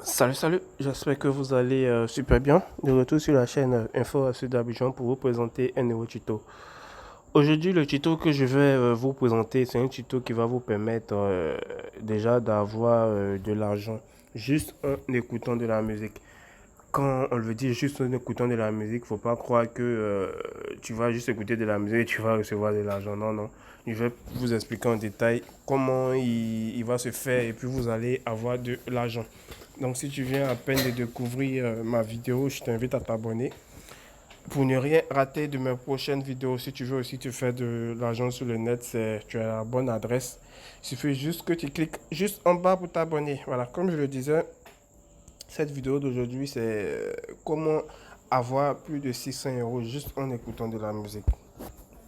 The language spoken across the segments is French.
Salut, j'espère que vous allez super bien. De retour sur la chaîne Info à Sud d'Abidjan pour vous présenter un nouveau tuto. Aujourd'hui, le tuto que je vais vous présenter, c'est un tuto qui va vous permettre déjà d'avoir de l'argent juste en écoutant de la musique. Quand on le dit juste en écoutant de la musique, faut pas croire que tu vas juste écouter de la musique et tu vas recevoir de l'argent. Non, non. Je vais vous expliquer en détail comment il va se faire et puis vous allez avoir de l'argent. Donc si tu viens à peine de découvrir ma vidéo, je t'invite à t'abonner. Pour ne rien rater de mes prochaines vidéos, si tu veux aussi te faire de l'argent sur le net, tu as la bonne adresse. Il suffit juste que tu cliques juste en bas pour t'abonner. Voilà, comme je le disais, cette vidéo d'aujourd'hui, c'est comment avoir plus de 600 € juste en écoutant de la musique.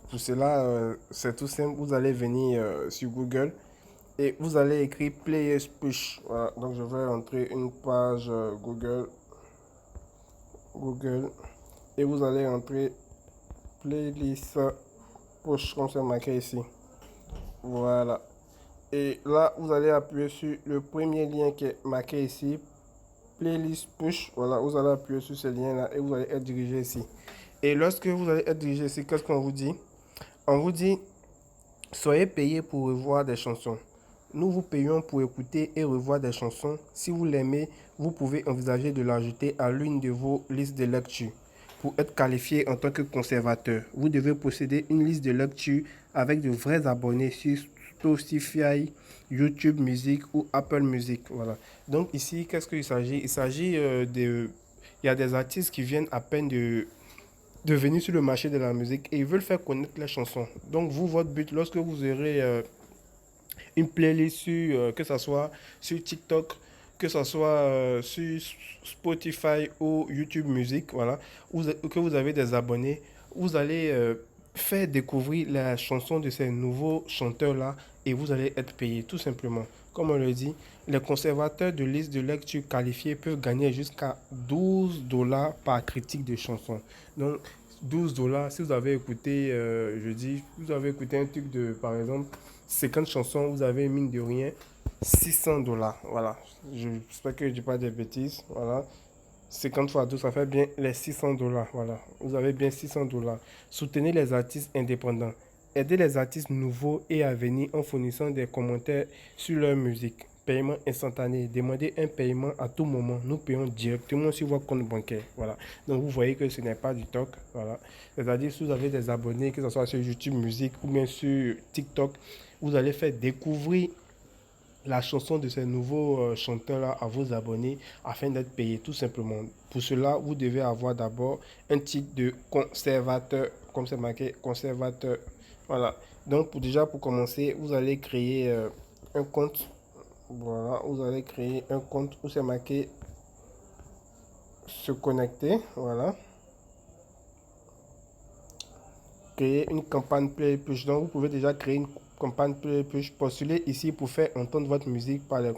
Pour cela, c'est tout simple. Vous allez venir sur Google et vous allez écrire Players Push. Voilà, donc je vais entrer une page Google et vous allez entrer Playlist Push comme c'est marqué ici. Voilà. Et là, vous allez appuyer sur le premier lien qui est marqué ici, Playlist Push. Voilà, vous allez appuyer sur ce lien-là et vous allez être dirigé ici. Et lorsque vous allez être dirigé ici, qu'est-ce qu'on vous dit? On vous dit, soyez payé pour revoir des chansons. Nous vous payons pour écouter et revoir des chansons. Si vous l'aimez, vous pouvez envisager de l'ajouter à l'une de vos listes de lecture. Pour être qualifié en tant que conservateur, vous devez posséder une liste de lecture avec de vrais abonnés sur Spotify, YouTube Music ou Apple Music. Voilà. Donc ici, qu'est-ce qu'il s'agit? Il s'agit de... Il y a des artistes qui viennent à peine de venir sur le marché de la musique et ils veulent faire connaître les chansons. Donc vous, votre but, lorsque vous aurez une playlist sur, que ce soit sur TikTok, que ce soit sur Spotify ou YouTube Music, voilà, que vous avez des abonnés, vous allez faire découvrir la chanson de ces nouveaux chanteurs-là et vous allez être payé tout simplement. Comme on le dit, les conservateurs de listes de lecture qualifiées peuvent gagner jusqu'à 12 $ par critique de chanson. Donc, 12 $, si vous avez écouté, je dis, vous avez écouté un truc de, par exemple, 50 chansons, vous avez mine de rien 600 $. Voilà. J'espère que je ne dis pas des bêtises. Voilà. 50 fois 12, ça fait bien les 600 $. Voilà. Vous avez bien 600 $. Soutenez les artistes indépendants. Aidez les artistes nouveaux et à venir en fournissant des commentaires sur leur musique. Paiement instantané. Demandez un paiement à tout moment. Nous payons directement sur votre compte bancaire. Voilà. Donc vous voyez que ce n'est pas du talk. Voilà. C'est-à-dire si vous avez des abonnés, que ce soit sur YouTube Music ou bien sur TikTok, vous allez faire découvrir la chanson de ces nouveaux chanteurs-là à vos abonnés afin d'être payé tout simplement. Pour cela, vous devez avoir d'abord un titre de conservateur, comme c'est marqué conservateur. Voilà. Donc pour commencer, vous allez créer un compte. Voilà, vous allez créer un compte où c'est marqué se connecter. Voilà. Créer une campagne Play Push. Donc, vous pouvez déjà créer une campagne Play Push. Postuler ici pour faire entendre votre musique par les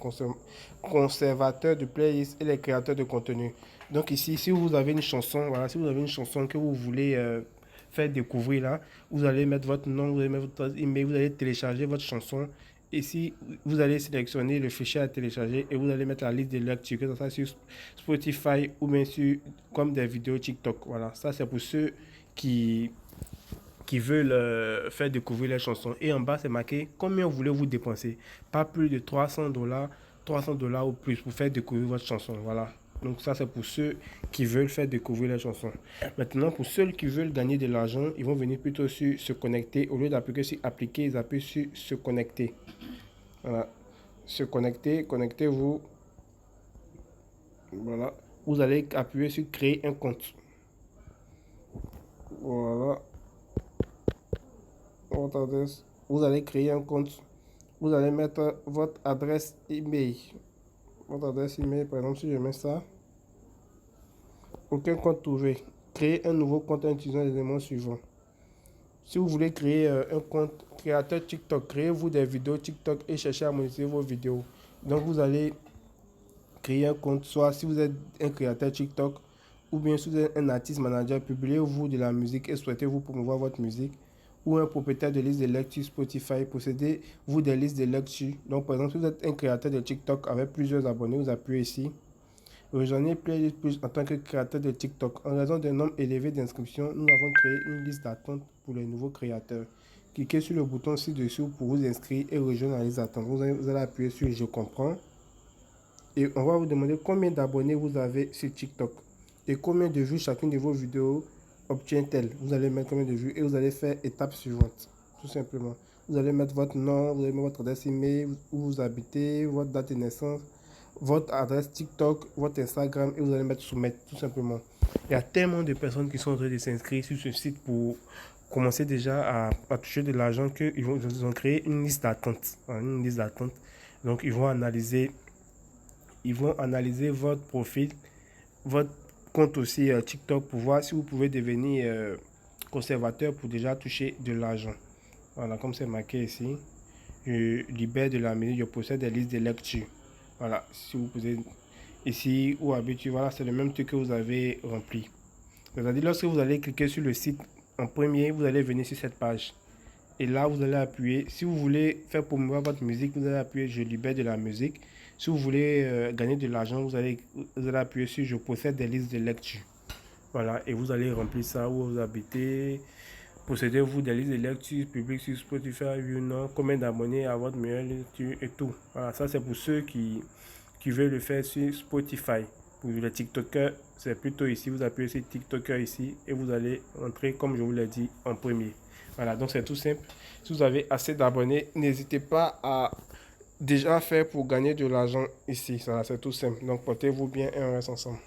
conservateurs de playlist et les créateurs de contenu. Donc, ici, si vous avez une chanson, voilà, si vous avez une chanson que vous voulez faire découvrir là, vous allez mettre votre nom, vous allez mettre votre email, vous allez télécharger votre chanson. Ici, vous allez sélectionner le fichier à télécharger et vous allez mettre la liste de lecture, que ce soit sur Spotify ou bien sur comme des vidéos TikTok. Voilà, ça c'est pour ceux qui veulent faire découvrir les chansons. Et en bas, c'est marqué combien voulez-vous dépenser. Pas plus de 300 $, 300 $ ou plus pour faire découvrir votre chanson. Voilà. Donc ça, c'est pour ceux qui veulent faire découvrir les chansons. Maintenant, pour ceux qui veulent gagner de l'argent, ils vont venir plutôt sur se connecter. Au lieu d'appliquer sur appliquer, ils appuient sur se connecter. Voilà. Se connecter, connectez-vous. Voilà. Vous allez appuyer sur créer un compte. Voilà. Votre adresse. Vous allez créer un compte. Vous allez mettre votre adresse email. Votre adresse email, par exemple, si je mets ça, aucun compte trouvé. Créer un nouveau compte en utilisant les éléments suivants. Si vous voulez créer un compte créateur TikTok, créez-vous des vidéos TikTok et cherchez à monétiser vos vidéos. Donc vous allez créer un compte, soit si vous êtes un créateur TikTok, ou bien si vous êtes un artiste manager, publiez-vous de la musique et souhaitez-vous promouvoir votre musique, ou un propriétaire de liste de lecture Spotify, possédez-vous des listes de lecture. Donc par exemple, si vous êtes un créateur de TikTok avec plusieurs abonnés, vous appuyez ici. Rejoignez Playlist Plus en tant que créateur de TikTok. En raison d'un nombre élevé d'inscriptions, nous avons créé une liste d'attente pour les nouveaux créateurs. Cliquez sur le bouton ci-dessous pour vous inscrire et rejoindre la liste d'attente. Vous allez appuyer sur Je comprends. Et on va vous demander combien d'abonnés vous avez sur TikTok et combien de vues chacune de vos vidéos obtient-elle. Vous allez mettre combien de vues et vous allez faire étape suivante, tout simplement. Vous allez mettre votre nom, vous allez mettre votre adresse email, où vous habitez, votre date de naissance, votre adresse TikTok, votre Instagram et vous allez mettre soumettre, tout simplement. Il y a tellement de personnes qui sont en train de s'inscrire sur ce site pour commencer déjà à toucher de l'argent qu'ils ont créé une liste d'attente. Une liste d'attente. Donc ils vont analyser votre profil, votre compte aussi TikTok pour voir si vous pouvez devenir conservateur pour déjà toucher de l'argent. Voilà, comme c'est marqué ici, je libère de la musique, je possède des listes de lecture. Voilà, si vous posez ici ou habitude, voilà, c'est le même truc que vous avez rempli. C'est-à-dire, lorsque vous allez cliquer sur le site en premier, vous allez venir sur cette page. Et là, vous allez appuyer, si vous voulez faire promouvoir votre musique, vous allez appuyer je libère de la musique. Si vous voulez gagner de l'argent, vous allez appuyer sur je possède des listes de lecture. Voilà, et vous allez remplir ça où vous habitez. Possédez-vous des listes de lecture publiques sur Spotify, oui ou non, combien d'abonnés à votre meilleure lecture et tout. Voilà, ça c'est pour ceux qui veulent le faire sur Spotify. Pour les TikTokers, c'est plutôt ici, vous appuyez sur TikToker ici et vous allez entrer, comme je vous l'ai dit, en premier. Voilà, donc c'est tout simple. Si vous avez assez d'abonnés, n'hésitez pas à déjà faire pour gagner de l'argent ici. Ça, c'est tout simple. Donc portez-vous bien et on reste ensemble.